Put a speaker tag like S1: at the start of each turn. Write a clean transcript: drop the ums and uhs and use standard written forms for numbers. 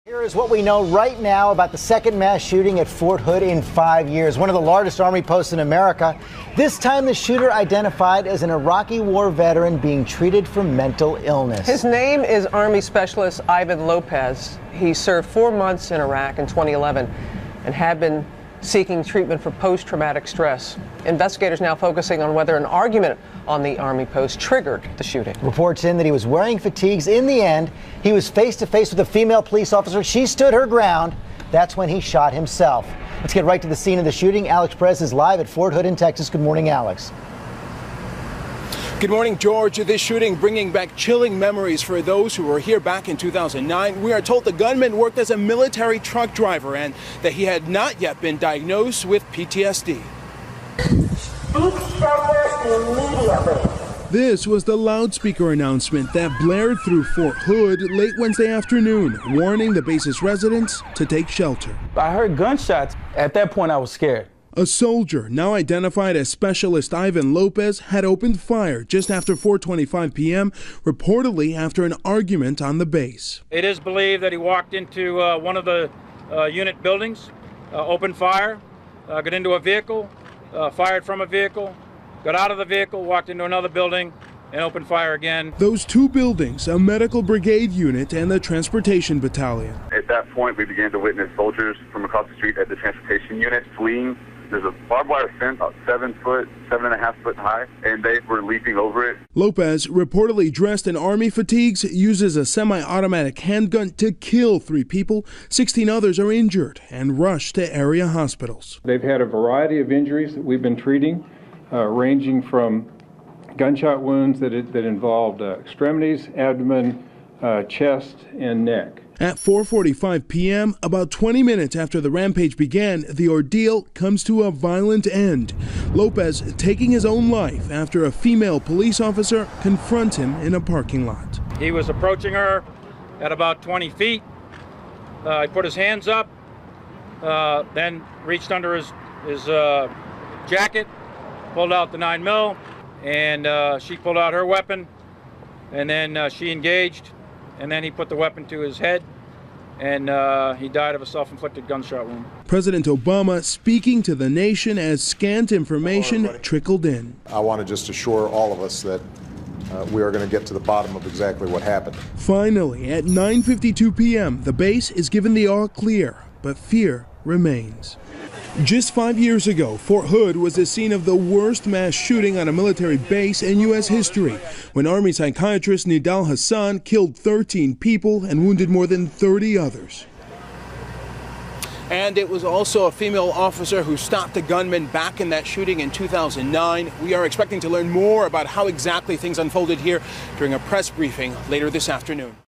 S1: Here is what we know right now about the second mass shooting at Fort Hood in 5 years, one of the largest Army posts in America. This time the shooter identified as an Iraqi war veteran being treated for mental illness.
S2: His name is Army Specialist Ivan Lopez. He served 4 months in Iraq in 2011 and had been seeking treatment for post-traumatic stress. Investigators now focusing on whether an argument on the Army post triggered the shooting.
S1: Reports in that he was wearing fatigues. In the end, he was face-to-face with a female police officer. She stood her ground. That's when he shot himself. Let's get right to the scene of the shooting. Alex Perez is live at Fort Hood in Texas. Good morning, Alex.
S3: Good morning, George. This shooting bringing back chilling memories for those who were here back in 2009. We are told the gunman worked as a military truck driver and that he had not yet been diagnosed with PTSD.
S4: Seek shelter immediately.
S5: This was the loudspeaker announcement that blared through Fort Hood late Wednesday afternoon, warning the base's residents to take shelter.
S6: I heard gunshots. At that point, I was scared.
S5: A soldier, now identified as Specialist Ivan Lopez, had opened fire just after 4:25 p.m., reportedly after an argument on the base.
S7: It is believed that he walked into one of the unit buildings, opened fire, got into a vehicle, fired from a vehicle, got out of the vehicle, walked into another building, and opened fire again.
S5: Those two buildings, a medical brigade unit and the transportation battalion.
S8: At that point, we began to witness soldiers from across the street at the transportation unit fleeing. There's a barbed wire fence about 7.5 foot high, and they were leaping over it.
S5: Lopez, reportedly dressed in Army fatigues, uses a semi-automatic handgun to kill 3 people. 16 others are injured and rushed to area hospitals.
S9: They've had a variety of injuries that we've been treating, ranging from gunshot wounds that involved extremities, abdomen, chest, and neck.
S5: At 4:45 p.m., about 20 minutes after the rampage began, the ordeal comes to a violent end. Lopez taking his own life after a female police officer confronts him in a parking lot.
S7: He was approaching her at about 20 feet. He put his hands up, then reached under his jacket, pulled out the 9mm, and she pulled out her weapon, and then she engaged. And then he put the weapon to his head, and he died of a self-inflicted gunshot wound.
S5: President Obama speaking to the nation as scant information trickled in.
S10: I want to just assure all of us that we are going to get to the bottom of exactly what happened.
S5: Finally, at 9:52 p.m., the base is given the all clear, but fear remains. Just 5 years ago, Fort Hood was the scene of the worst mass shooting on a military base in U.S. history, when Army psychiatrist Nidal Hasan killed 13 people and wounded more than 30 others.
S3: And it was also a female officer who stopped the gunman back in that shooting in 2009. We are expecting to learn more about how exactly things unfolded here during a press briefing later this afternoon.